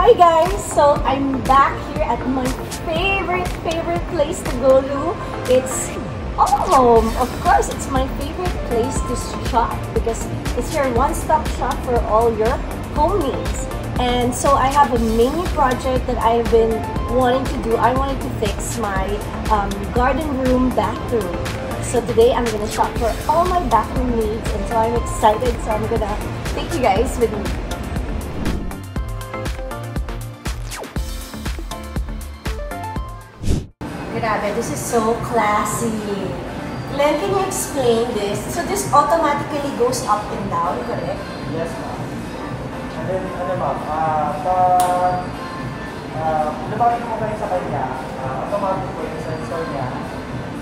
Hi guys! So I'm back here at my favorite place to go to. It's AllHome. Of course, it's my favorite place to shop because it's your one-stop shop for all your home needs. And so I have a mini project that I've been wanting to do. I wanted to fix my garden room bathroom. So today I'm gonna shop for all my bathroom needs, and so I'm excited. So I'm gonna take you guys with me. Grabe, this is so classy. Glenn, can you explain this? So this automatically goes up and down, correct? Yes, ma'am. And then, ano ma'am, lumapit mo kayo sa kanya, automatic po yung sensor niya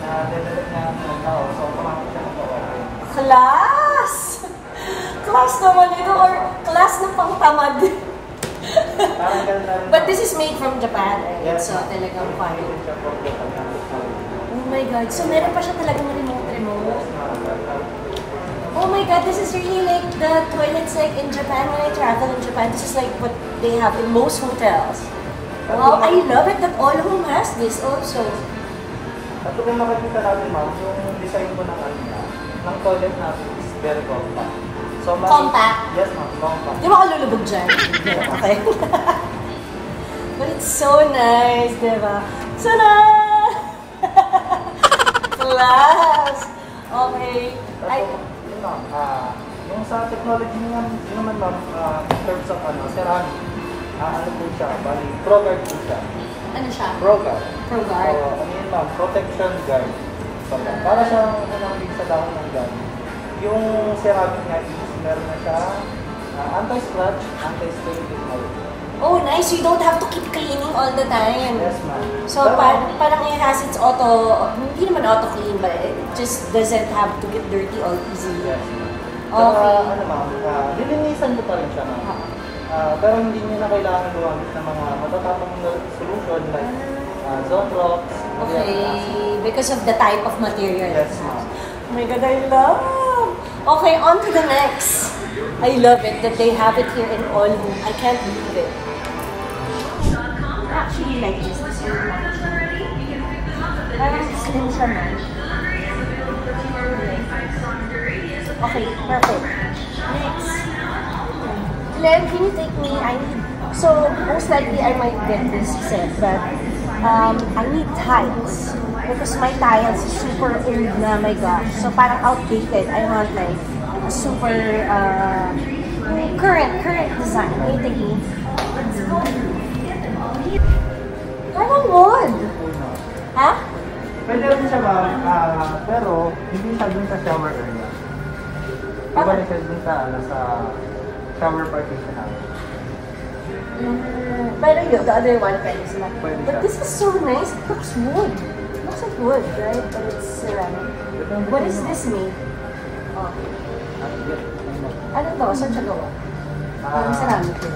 na develop niya ng tao. So, automatic siya ito. Class! Class naman ito, or class na pang tamad. But this is made from Japan, right? Yes, so talagang fine. Oh my god, so meron pa siya talagang remote. Oh my god, this is really like the toilets like in Japan. When I travel in Japan, this is like what they have in most hotels. Wow, I love it that AllHome has this also. At kung makikita natin ma'am, yung design ko ng toilet natin is very compact. So, compact? Yes ma'am, compact. Di ba ako lulubog dyan? Okay. But it's so nice, di ba? So nice! Class! Okay. Yun ma'am, yung sa technology naman ma'am, in terms of ceramic, ano po siya, bali, pro-guard po siya. Ano siya? Pro-guard. Pro-guard? So, ano yun ma'am, protection guard. So, para siyang unang sa dahon ng guard. Yung ceramic niya is meron na siya anti-scratch, anti-stain technology. Oh, nice! You don't have to keep cleaning all the time. Yes, ma'am. So, parang it has its hindi naman auto-clean, but it just doesn't have to get dirty all easily. Yes, ma'am. Okay. Ano ma'am, lilinisan mo pa rin siya, ma'am. Pero hindi niyo na kailangan gumamit ng mga matatapang na solution like zone rocks. Okay, because of the type of material. Yes, ma'am. Oh my god, I love! Okay, on to the next. I love it that they have it here in AllHome. I can't believe it. I actually like this. This is nice. Parang slim siya na. Okay, perfect. Next. Glenn, can you take me? So, most likely I might get this set, but I need tiles. Because my tiles is super old na, my gosh. So, parang outdated. I want like a super current design. What do you think? Parang wood. Ha? Pwede rin siya ma'am, pero hindi siya dun sa shower area. Iba rin siya dun sa shower partition namin. Pero yun, the other one pwede sila. But siya. this is so nice. It looks wood. It looks like wood, right? But it's ceramic. What is this made? Oh. Ano to? Saan siya gawa? Ceramic yun.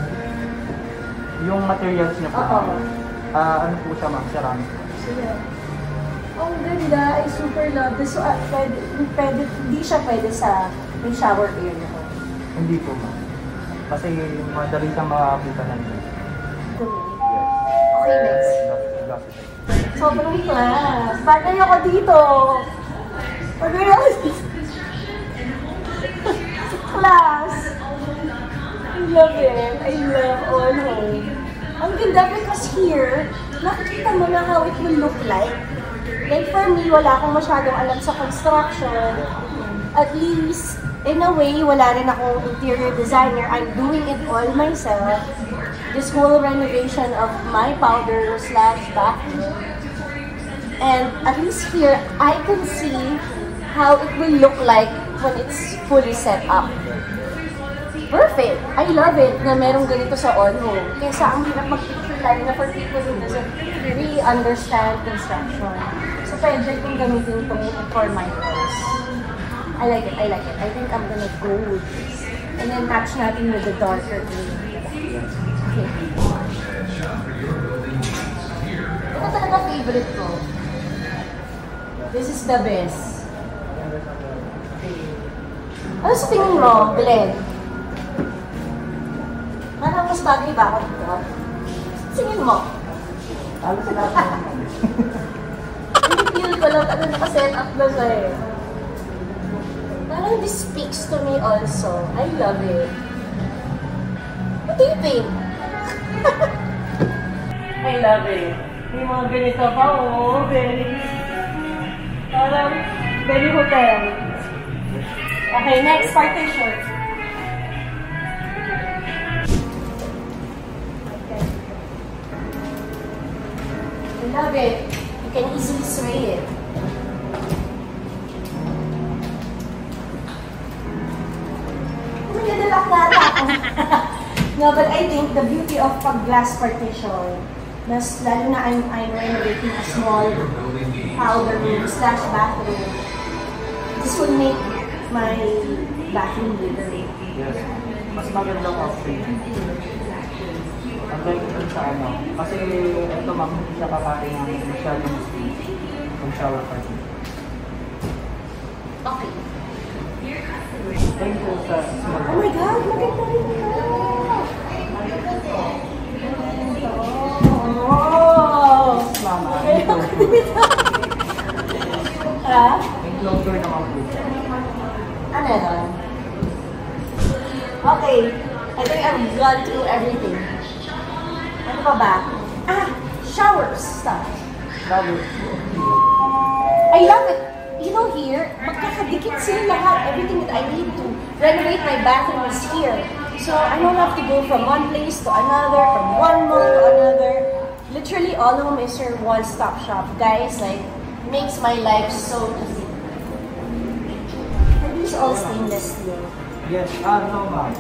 Yung materials niya po. Ano po siya ma'am? Ceramic. Ang ganda. I super love this. So, hindi siya pwede sa yung shower area ko. Hindi po ma'am. Kasi madali siyang makabuta ng dito. Okay, next. Sobrang class. Bagay ako dito. Bagay ako dito. Class. I love it. I love AllHome. Ang ganda because here, nakikita mo na how it will look like. Like for me, wala akong masyadong alam sa construction. At least, in a way, wala rin akong interior designer. I'm doing it all myself. This whole renovation of my powder/bathroom. And at least here, I can see how it will look like when it's fully set up. Perfect! I love it na merong ganito sa AllHome. Kaysa ang hirap mag-picture line na for people who doesn't really understand construction. So pwede kong gamitin ito for my house. I like it. I think I'm gonna go with this. And then match natin with the darker green. Okay. Ito talaga favorite ko. This is the best. Ano sa tingin mo, Glenn? Parang mas bagay ba ako dito? Singin mo. Halos sila ako. Feel ko lang ano naka-set up na siya eh. Parang this speaks to me also. I love it. What do you think? I love it. May mga ganito pa, oh. Parang very hotel. Okay, next partition. Okay. I love it. You can easily sway it. Nagdadalak na ako. No, but I think the beauty of pag-glass partition, mas lalo na I'm renovating a small powder room / bathroom. This will make my bathroom bigger. Yes. Mas magandang option. Unlike dun sa ano. Kasi ito ma'am, hindi siya kakain ng masyadong space. Kung shower party. Okay. Thank you sa small. Oh my God! Maganda rin ito! Oh! Mama, Ha? enclosure naman po. Ano yun? Okay. I think I've gone through everything. Ano pa ba? Ah! Showers stuff. Shower. I love it. You know here, magkakadikit sila lahat. Everything that I need to renovate my bathroom is here. So I don't have to go from one place to another, from one mall to another. Literally, AllHome is your one-stop shop. Guys, like, makes my life so easy. Are these all stainless steel? Yes, no ma'am.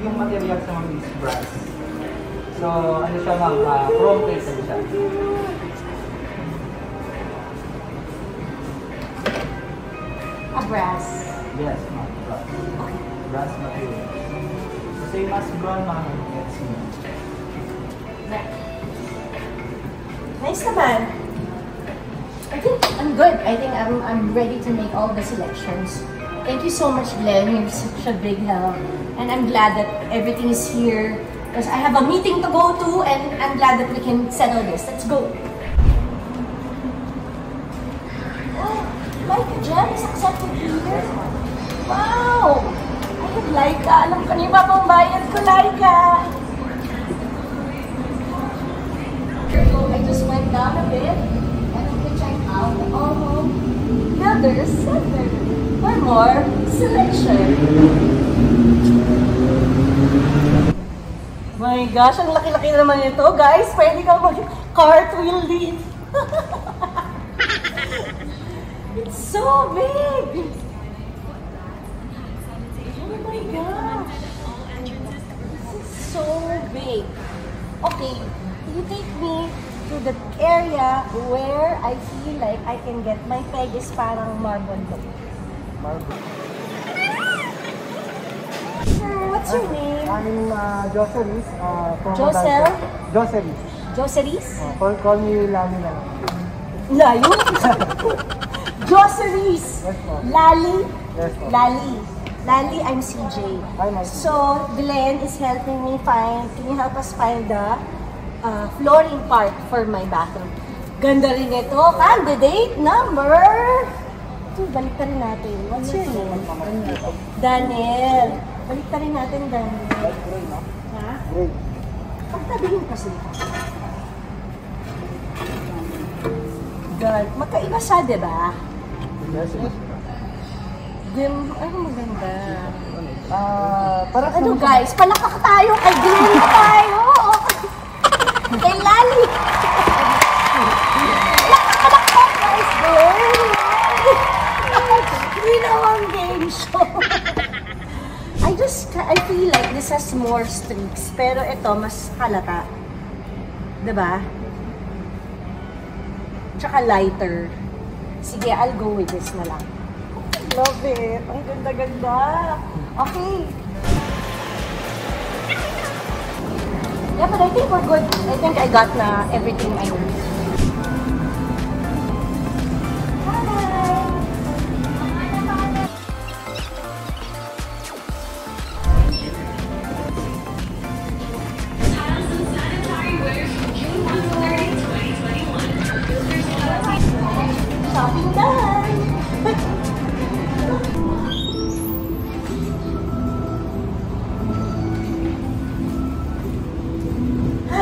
Yung material sa ma'am is brass. So, ano siya ma'am, chrome plated siya. A brass. Yes ma'am, brass. Brass material. The same as brown ma'am, let's see. Nice naman. I think I'm good. I think I'm ready to make all the selections. Thank you so much, Glenn. You're such a big help. And I'm glad that everything is here. Because I have a meeting to go to and I'm glad that we can settle this. Let's go. Oh, Laika Gem is accepted here. Wow! I have Laika. Alam ko na yung mapambayad ko, Laika. I just went down a bit and I can check out the AllHome Builders Center for more selection. My gosh, ang laki-laki naman ito, guys. Pwede kang mag-cartwheel din. It's so big. Oh my gosh. This is so big. Okay, you take me to the area where I feel like I can get my peg is parang marble look. Marble. Sir, what's your name? I'm Joceris. Josel? Joceris. Joceris? Call me Lami na lang. Layo? Joceris! Yes po. Lali? Yes po. Lali. Lali, I'm CJ. Hi, Mike. So, Glenn is helping me find, can you help us find the flooring part for my bathroom? Ganda rin ito. Candidate number... Ito, balik rin natin. What's your name? Daniel. Balik rin natin, Daniel. Gray, no? Ha? Gray. Pagtabihin kasi. God, magkaiba siya, di ba? Yes, yes. Ano maganda? Parang Ano guys, palakpak tayo kay Glenn tayo. Kay Lali. Palakpak guys, Glenn. Hindi naman game show. I feel like this has more streaks, pero ito mas halata. Diba? Tsaka lighter. Sige, I'll go with this na lang. Love it. Ang ganda-ganda. Okay. Yeah, but I think we're good. I think I got na everything I need.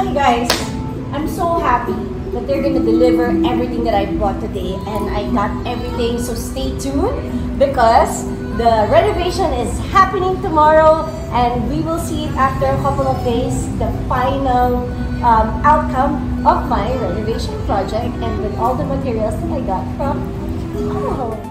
Actually, guys, I'm so happy that they're gonna deliver everything that I bought today, and I got everything. So stay tuned because the renovation is happening tomorrow, and we will see it after a couple of days, the final outcome of my renovation project, and with all the materials that I got from AllHome.